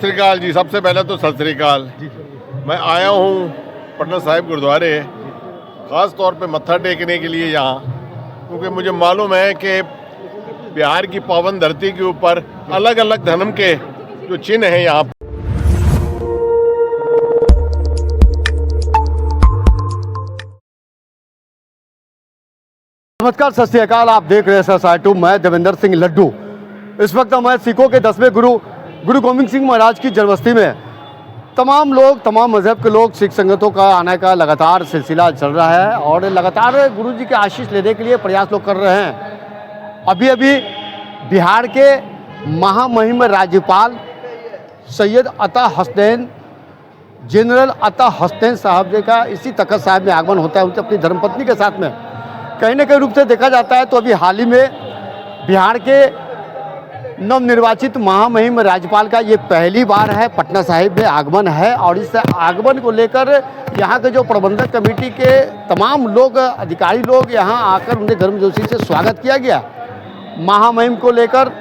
श्री अकाल जी। सबसे पहले तो सत श्री अकाल। मैं आया हूँ पटना साहिब गुरुद्वारे ख़ास तौर पे मत्था टेकने के लिए यहाँ, क्योंकि मुझे मालूम है कि बिहार की पावन धरती के ऊपर अलग अलग धर्म के जो चिन्ह हैं यहाँ। नमस्कार, सत श्री अकाल। आप देख रहे हैं SSR2। मैं देवेंद्र सिंह लड्डू। इस वक्त मैं सिखों के 10वें गुरु गोविंद सिंह महाराज की जन्मस्थली में तमाम लोग, तमाम मजहब के लोग, सिख संगतों का आने का लगातार सिलसिला चल रहा है और लगातार गुरु जी के आशीष लेने के लिए प्रयास लोग कर रहे हैं। अभी अभी बिहार के महामहिम राज्यपाल सैयद अता हसनैन, जनरल अता हसनैन साहब जी का इसी तख्त साहिब में आगमन होता है उनसे अपनी धर्मपत्नी के साथ में। कहीं न कहीं रूप से देखा जाता है तो अभी हाल ही में बिहार के नवनिर्वाचित महामहिम राज्यपाल का ये पहली बार है पटना साहिब में आगमन है और इस आगमन को लेकर यहाँ के जो प्रबंधक कमेटी के तमाम लोग, अधिकारी लोग यहाँ आकर उन्हें गर्मजोशी से स्वागत किया गया। महामहिम को लेकर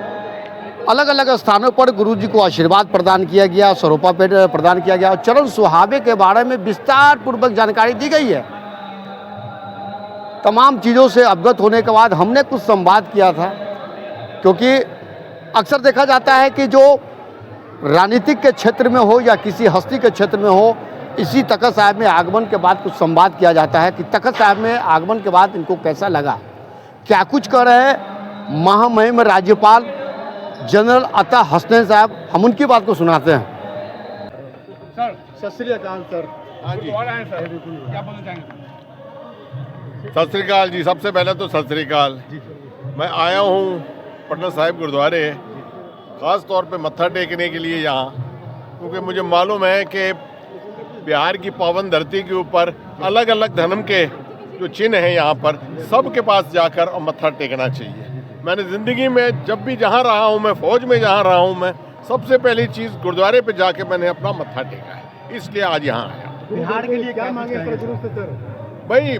अलग अलग स्थानों पर गुरु जी को आशीर्वाद प्रदान किया गया, सरोपा पेट प्रदान किया गया और चरण सुहावे के बारे में विस्तार पूर्वक जानकारी दी गई है। तमाम चीज़ों से अवगत होने के बाद हमने कुछ संवाद किया था, क्योंकि अक्सर देखा जाता है कि जो राजनीतिक के क्षेत्र में हो या किसी हस्ती के क्षेत्र में हो, इसी तख्त साहिब में आगमन के बाद कुछ संवाद किया जाता है कि तख्त साहिब में आगमन के बाद इनको कैसा लगा, क्या कुछ कर रहे हैं महामहिम राज्यपाल जनरल अता हसनैन साहब। हम उनकी बात को सुनाते हैं। सर, सत श्री अकाल सर। हाँ जी, क्या बोलना चाहेंगे? सत श्री अकाल जी। सबसे पहले तो सत श्री अकाल। मैं आया हूँ पटना साहिब गुरुद्वारे ख़ास तौर पे मत्था टेकने के लिए यहाँ, क्योंकि मुझे मालूम है कि बिहार की पावन धरती के ऊपर अलग अलग धर्म के जो चिन्ह हैं यहाँ पर, सबके पास जाकर और मत्था टेकना चाहिए। मैंने ज़िंदगी में जब भी जहाँ रहा हूँ, मैं फ़ौज में जहाँ रहा हूँ, मैं सबसे पहली चीज़ गुरुद्वारे पे जाके मैंने अपना मत्था टेका है, इसलिए आज यहाँ आया। बिहार के लिए क्या मांगे सर? भाई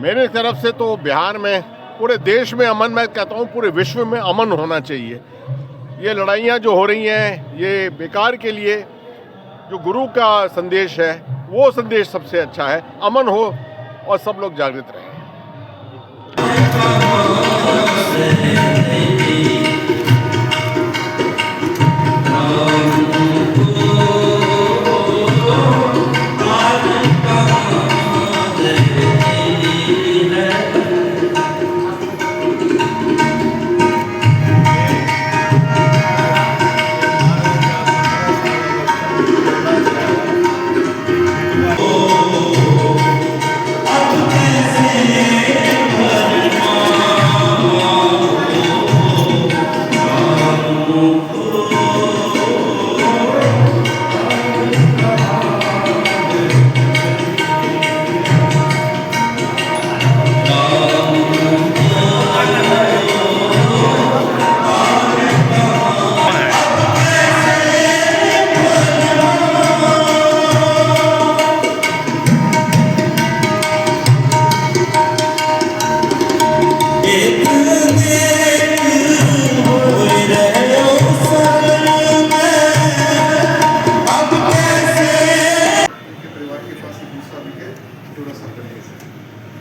मेरे तरफ से तो बिहार में, पूरे देश में अमन, मैं कहता हूँ पूरे विश्व में अमन होना चाहिए। ये लड़ाइयाँ जो हो रही हैं ये बेकार के लिए। जो गुरु का संदेश है वो संदेश सबसे अच्छा है, अमन हो और सब लोग जागृत रहें।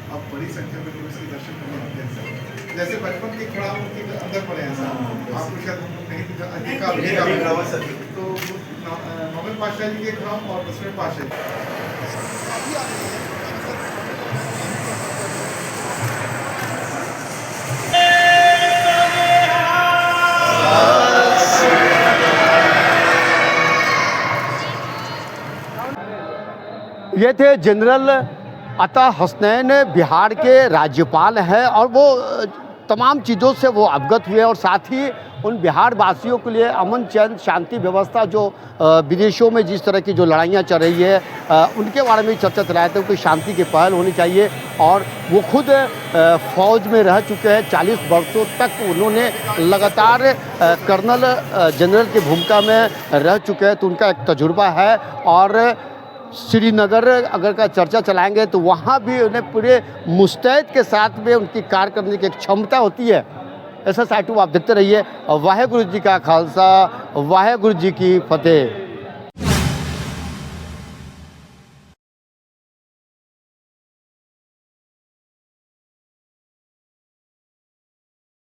अब बड़ी संख्या में लोग इसके दर्शन करने आते हैं सर। जैसे बचपन के खिलाफ उनके अंदर पड़े हैं सर, आपको शायद नहीं तो नौवें पातशाह जी के खिलाफ और 10वें पातशाह ये थे जनरल अता हसनैन, बिहार के राज्यपाल हैं और वो तमाम चीज़ों से वो अवगत हुए और साथ ही उन बिहार वासियों के लिए अमन चैन शांति व्यवस्था जो विदेशों में जिस तरह की जो लड़ाइयाँ चल रही है उनके बारे में चर्चा चलाए थे कि शांति की पहल होनी चाहिए। और वो खुद फ़ौज में रह चुके हैं, 40 वर्षों तक उन्होंने लगातार कर्नल जनरल की भूमिका में रह चुके हैं, तो उनका एक तजुर्बा है। और श्रीनगर अगर का चर्चा चलाएंगे तो वहाँ भी उन्हें पूरे मुस्तैद के साथ में उनकी कार्य करने की एक क्षमता होती है। SSR2 आप देखते रहिए। वाहेगुरु जी का खालसा, वाहेगुरु जी की फतेह।